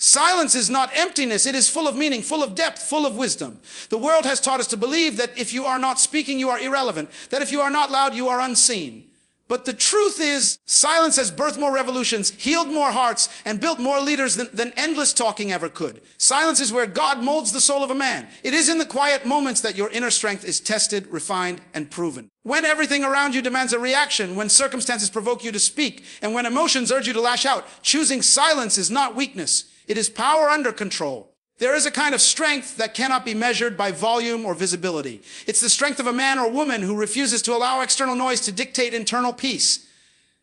Silence is not emptiness. It is full of meaning, full of depth, full of wisdom. The world has taught us to believe that if you are not speaking, you are irrelevant. That if you are not loud, you are unseen. But the truth is, silence has birthed more revolutions, healed more hearts, and built more leaders than endless talking ever could. Silence is where God molds the soul of a man. It is in the quiet moments that your inner strength is tested, refined, and proven. When everything around you demands a reaction, when circumstances provoke you to speak, and when emotions urge you to lash out, choosing silence is not weakness. It is power under control. There is a kind of strength that cannot be measured by volume or visibility. It's the strength of a man or woman who refuses to allow external noise to dictate internal peace.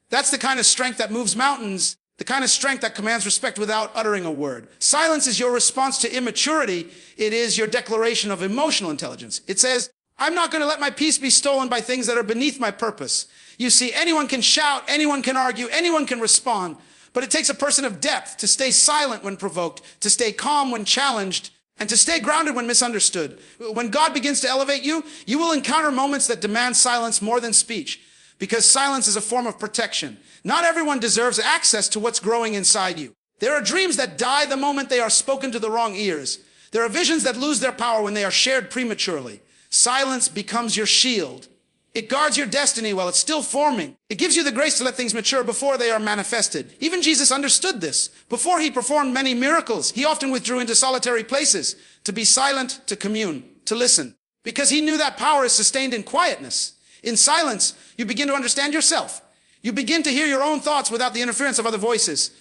That's the kind of strength that moves mountains, the kind of strength that commands respect without uttering a word. Silence is your response to immaturity. It is your declaration of emotional intelligence. It says, I'm not going to let my peace be stolen by things that are beneath my purpose. You see, anyone can shout, anyone can argue, anyone can respond. But it takes a person of depth to stay silent when provoked, to stay calm when challenged, and to stay grounded when misunderstood. When God begins to elevate you, you will encounter moments that demand silence more than speech, because silence is a form of protection. Not everyone deserves access to what's growing inside you. There are dreams that die the moment they are spoken to the wrong ears. There are visions that lose their power when they are shared prematurely. Silence becomes your shield. It guards your destiny while it's still forming. It gives you the grace to let things mature before they are manifested. Even Jesus understood this. Before he performed many miracles, he often withdrew into solitary places to be silent, to commune, to listen, because he knew that power is sustained in quietness. In silence, you begin to understand yourself. You begin to hear your own thoughts without the interference of other voices.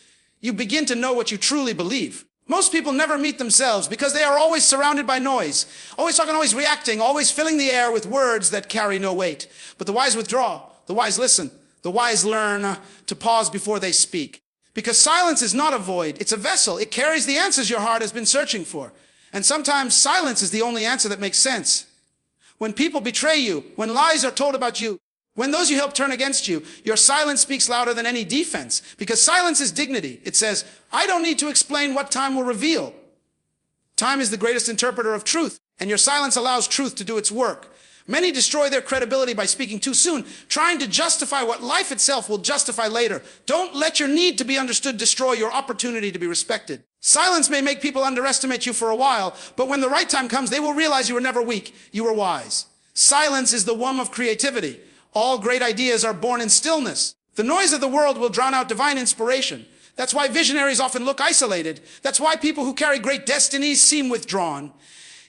You begin to know what you truly believe. Most people never meet themselves because they are always surrounded by noise, always talking, always reacting, always filling the air with words that carry no weight. But the wise withdraw, the wise listen, the wise learn to pause before they speak. Because silence is not a void, it's a vessel. It carries the answers your heart has been searching for. And sometimes silence is the only answer that makes sense. When people betray you, when lies are told about you, when those you help turn against you, your silence speaks louder than any defense, because silence is dignity. It says, I don't need to explain what time will reveal. Time is the greatest interpreter of truth, and your silence allows truth to do its work. Many destroy their credibility by speaking too soon, trying to justify what life itself will justify later. Don't let your need to be understood destroy your opportunity to be respected. Silence may make people underestimate you for a while, but when the right time comes, they will realize you were never weak, you were wise. Silence is the womb of creativity. All great ideas are born in stillness. The noise of the world will drown out divine inspiration. That's why visionaries often look isolated. That's why people who carry great destinies seem withdrawn.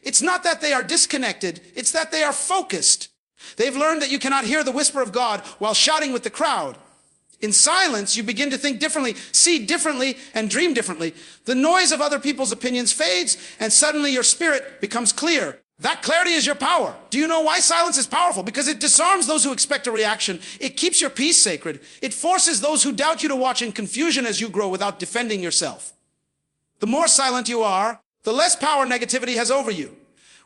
It's not that they are disconnected, it's that they are focused. They've learned that you cannot hear the whisper of God while shouting with the crowd. In silence, you begin to think differently, see differently, and dream differently. The noise of other people's opinions fades, and suddenly your spirit becomes clear. That clarity is your power. Do you know why silence is powerful? Because it disarms those who expect a reaction. It keeps your peace sacred. It forces those who doubt you to watch in confusion as you grow without defending yourself. The more silent you are, the less power negativity has over you.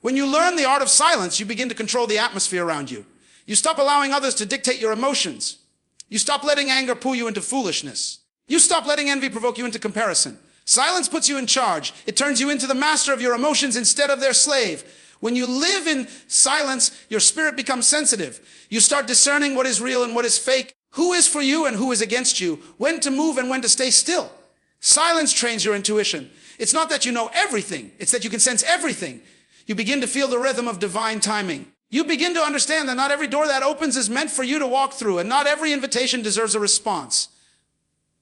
When you learn the art of silence, you begin to control the atmosphere around you. You stop allowing others to dictate your emotions. You stop letting anger pull you into foolishness. You stop letting envy provoke you into comparison. Silence puts you in charge. It turns you into the master of your emotions instead of their slave. When you live in silence, your spirit becomes sensitive. You start discerning what is real and what is fake, who is for you and who is against you, when to move and when to stay still. Silence trains your intuition. It's not that you know everything, it's that you can sense everything. You begin to feel the rhythm of divine timing. You begin to understand that not every door that opens is meant for you to walk through, and not every invitation deserves a response.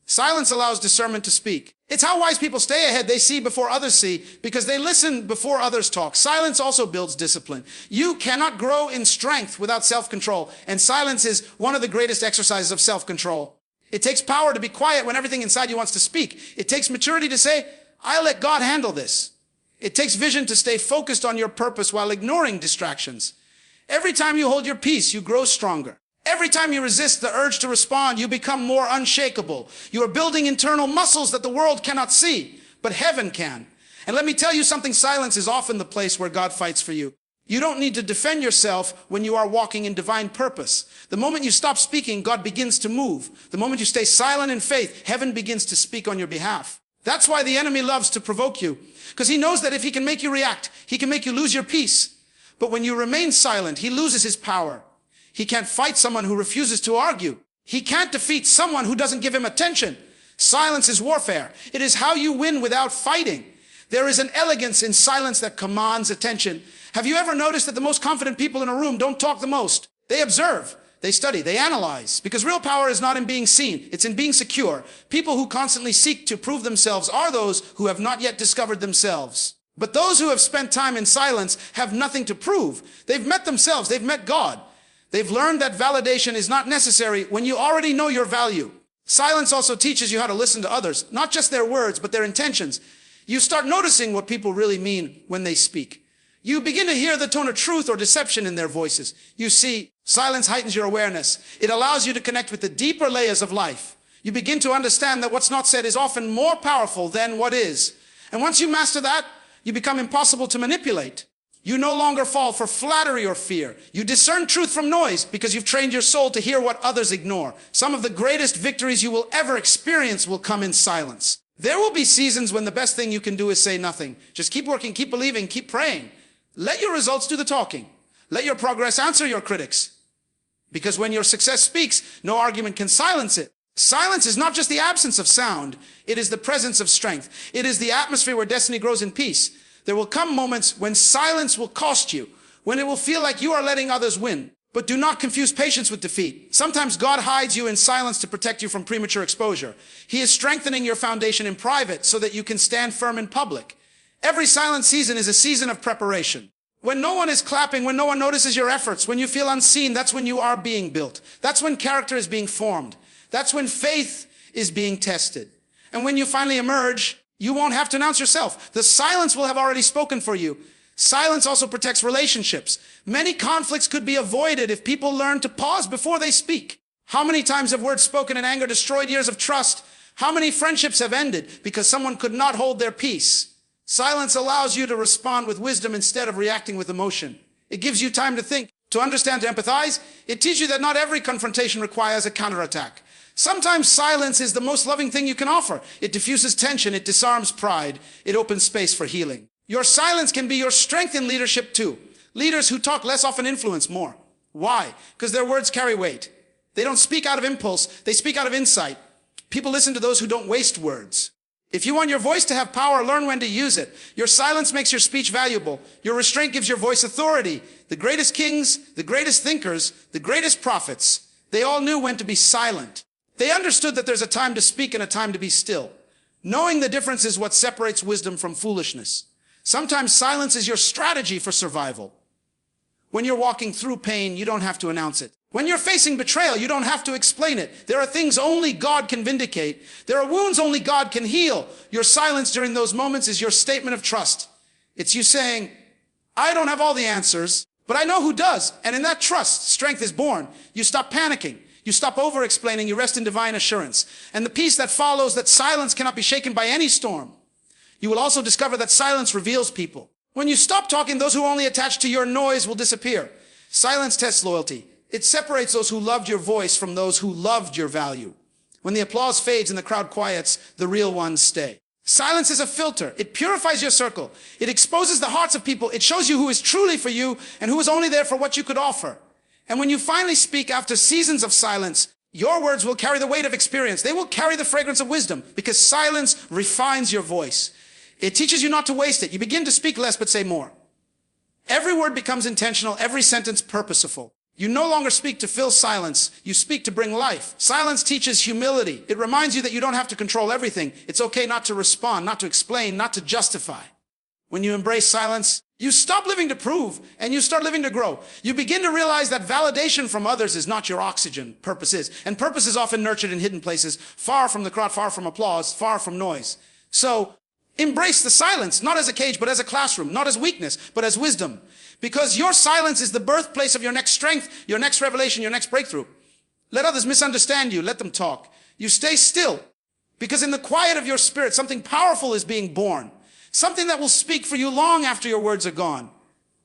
Silence allows discernment to speak. It's how wise people stay ahead. They see before others see, because they listen before others talk. Silence also builds discipline. You cannot grow in strength without self-control, and silence is one of the greatest exercises of self-control. It takes power to be quiet when everything inside you wants to speak. It takes maturity to say, I'll let God handle this. It takes vision to stay focused on your purpose while ignoring distractions. Every time you hold your peace, you grow stronger. Every time you resist the urge to respond, you become more unshakable. You are building internal muscles that the world cannot see, but heaven can. And let me tell you something, silence is often the place where God fights for you. You don't need to defend yourself when you are walking in divine purpose. The moment you stop speaking, God begins to move. The moment you stay silent in faith, heaven begins to speak on your behalf. That's why the enemy loves to provoke you, because he knows that if he can make you react, he can make you lose your peace. But when you remain silent, he loses his power. He can't fight someone who refuses to argue. He can't defeat someone who doesn't give him attention. Silence is warfare. It is how you win without fighting. There is an elegance in silence that commands attention. Have you ever noticed that the most confident people in a room don't talk the most? They observe, they study, they analyze. Because real power is not in being seen, it's in being secure. People who constantly seek to prove themselves are those who have not yet discovered themselves. But those who have spent time in silence have nothing to prove. They've met themselves, they've met God. They've learned that validation is not necessary when you already know your value. Silence also teaches you how to listen to others, not just their words, but their intentions. You start noticing what people really mean when they speak. You begin to hear the tone of truth or deception in their voices. You see, silence heightens your awareness. It allows you to connect with the deeper layers of life. You begin to understand that what's not said is often more powerful than what is. And once you master that, you become impossible to manipulate. You no longer fall for flattery or fear. You discern truth from noise because you've trained your soul to hear what others ignore. Some of the greatest victories you will ever experience will come in silence. There will be seasons when the best thing you can do is say nothing. Just keep working, keep believing, keep praying. Let your results do the talking. Let your progress answer your critics. Because when your success speaks, no argument can silence it. Silence is not just the absence of sound. It is the presence of strength. It is the atmosphere where destiny grows in peace. There will come moments when silence will cost you, when it will feel like you are letting others win. But do not confuse patience with defeat. Sometimes God hides you in silence to protect you from premature exposure. He is strengthening your foundation in private so that you can stand firm in public. Every silent season is a season of preparation. When no one is clapping, when no one notices your efforts, when you feel unseen, that's when you are being built. That's when character is being formed. That's when faith is being tested. And when you finally emerge, you won't have to announce yourself. The silence will have already spoken for you. Silence also protects relationships. Many conflicts could be avoided if people learn to pause before they speak. How many times have words spoken in anger destroyed years of trust? How many friendships have ended because someone could not hold their peace? Silence allows you to respond with wisdom instead of reacting with emotion. It gives you time to think, to understand, to empathize. It teaches you that not every confrontation requires a counterattack. Sometimes silence is the most loving thing you can offer. It diffuses tension, it disarms pride, it opens space for healing. Your silence can be your strength in leadership too. Leaders who talk less often influence more. Why? Because their words carry weight. They don't speak out of impulse, they speak out of insight. People listen to those who don't waste words. If you want your voice to have power, learn when to use it. Your silence makes your speech valuable. Your restraint gives your voice authority. The greatest kings, the greatest thinkers, the greatest prophets, they all knew when to be silent. They understood that there's a time to speak and a time to be still. Knowing the difference is what separates wisdom from foolishness. Sometimes silence is your strategy for survival. When you're walking through pain, you don't have to announce it. When you're facing betrayal, you don't have to explain it. There are things only God can vindicate. There are wounds only God can heal. Your silence during those moments is your statement of trust. It's you saying, I don't have all the answers, but I know who does. And in that trust, strength is born. You stop panicking. You stop over-explaining. You rest in divine assurance. And the peace that follows, that silence cannot be shaken by any storm. You will also discover that silence reveals people. When you stop talking, those who only attach to your noise will disappear. Silence tests loyalty. It separates those who loved your voice from those who loved your value. When the applause fades and the crowd quiets, the real ones stay. Silence is a filter. It purifies your circle. It exposes the hearts of people. It shows you who is truly for you and who is only there for what you could offer. And when you finally speak after seasons of silence, your words will carry the weight of experience. They will carry the fragrance of wisdom because silence refines your voice. It teaches you not to waste it. You begin to speak less but say more. Every word becomes intentional, every sentence purposeful. You no longer speak to fill silence. You speak to bring life. Silence teaches humility. It reminds you that you don't have to control everything. It's okay not to respond, not to explain, not to justify. When you embrace silence, you stop living to prove and you start living to grow. You begin to realize that validation from others is not your oxygen. Purpose is. And purpose is often nurtured in hidden places, far from the crowd, far from applause, far from noise. So embrace the silence, not as a cage, but as a classroom, not as weakness, but as wisdom. Because your silence is the birthplace of your next strength, your next revelation, your next breakthrough. Let others misunderstand you. Let them talk. You stay still. Because in the quiet of your spirit, something powerful is being born. Something that will speak for you long after your words are gone.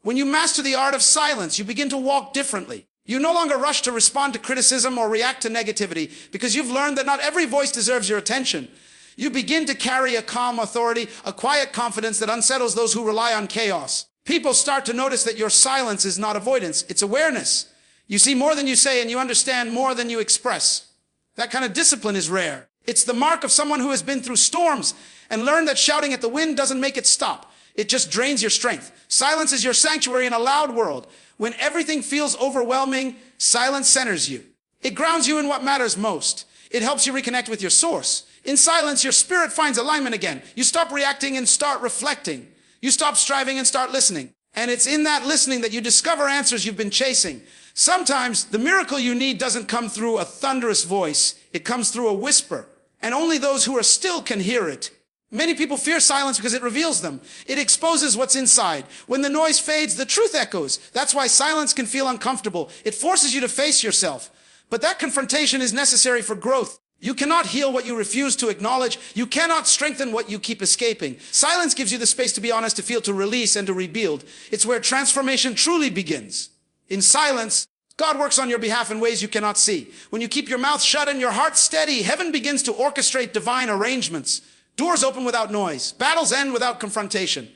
When you master the art of silence, you begin to walk differently. You no longer rush to respond to criticism or react to negativity because you've learned that not every voice deserves your attention. You begin to carry a calm authority, a quiet confidence that unsettles those who rely on chaos. People start to notice that your silence is not avoidance, it's awareness. You see more than you say and you understand more than you express. That kind of discipline is rare. It's the mark of someone who has been through storms and learned that shouting at the wind doesn't make it stop. It just drains your strength. Silence is your sanctuary in a loud world. When everything feels overwhelming, silence centers you. It grounds you in what matters most. It helps you reconnect with your source. In silence, your spirit finds alignment again. You stop reacting and start reflecting. You stop striving and start listening. And it's in that listening that you discover answers you've been chasing. Sometimes the miracle you need doesn't come through a thunderous voice. It comes through a whisper. And only those who are still can hear it. Many people fear silence because it reveals them. It exposes what's inside. When the noise fades, the truth echoes. That's why silence can feel uncomfortable. It forces you to face yourself. But that confrontation is necessary for growth. You cannot heal what you refuse to acknowledge. You cannot strengthen what you keep escaping. Silence gives you the space to be honest, to feel, to release, and to rebuild. It's where transformation truly begins. In silence, God works on your behalf in ways you cannot see. When you keep your mouth shut and your heart steady, heaven begins to orchestrate divine arrangements. Doors open without noise. Battles end without confrontation.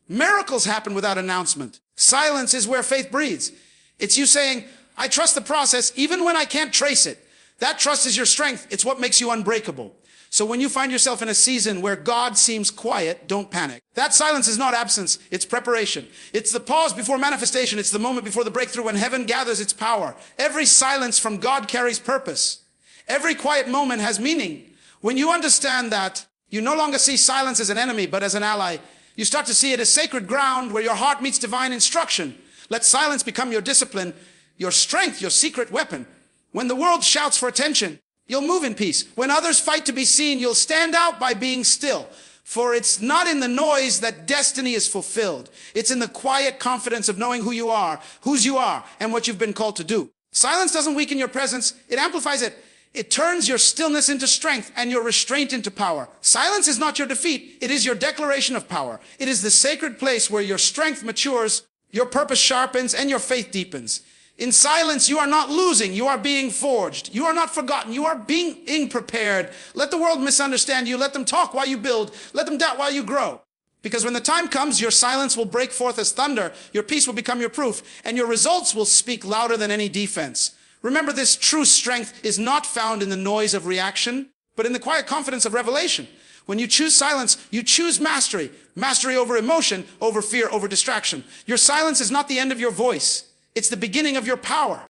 Miracles happen without announcement. Silence is where faith breathes. It's you saying, I trust the process even when I can't trace it. That trust is your strength. It's what makes you unbreakable. So when you find yourself in a season where God seems quiet, don't panic. That silence is not absence, it's preparation. It's the pause before manifestation. It's the moment before the breakthrough when heaven gathers its power. Every silence from God carries purpose. Every quiet moment has meaning. When you understand that, you no longer see silence as an enemy, but as an ally. You start to see it as sacred ground where your heart meets divine instruction. Let silence become your discipline, your strength, your secret weapon. When the world shouts for attention, you'll move in peace. When others fight to be seen, you'll stand out by being still. For it's not in the noise that destiny is fulfilled. It's in the quiet confidence of knowing who you are, whose you are, and what you've been called to do. Silence doesn't weaken your presence, it amplifies it. It turns your stillness into strength and your restraint into power. Silence is not your defeat, it is your declaration of power. It is the sacred place where your strength matures, your purpose sharpens, and your faith deepens. In silence, you are not losing, you are being forged. You are not forgotten, you are being prepared. Let the world misunderstand you, let them talk while you build, let them doubt while you grow. Because when the time comes, your silence will break forth as thunder, your peace will become your proof, and your results will speak louder than any defense. Remember, this true strength is not found in the noise of reaction, but in the quiet confidence of revelation. When you choose silence, you choose mastery. Mastery over emotion, over fear, over distraction. Your silence is not the end of your voice. It's the beginning of your power.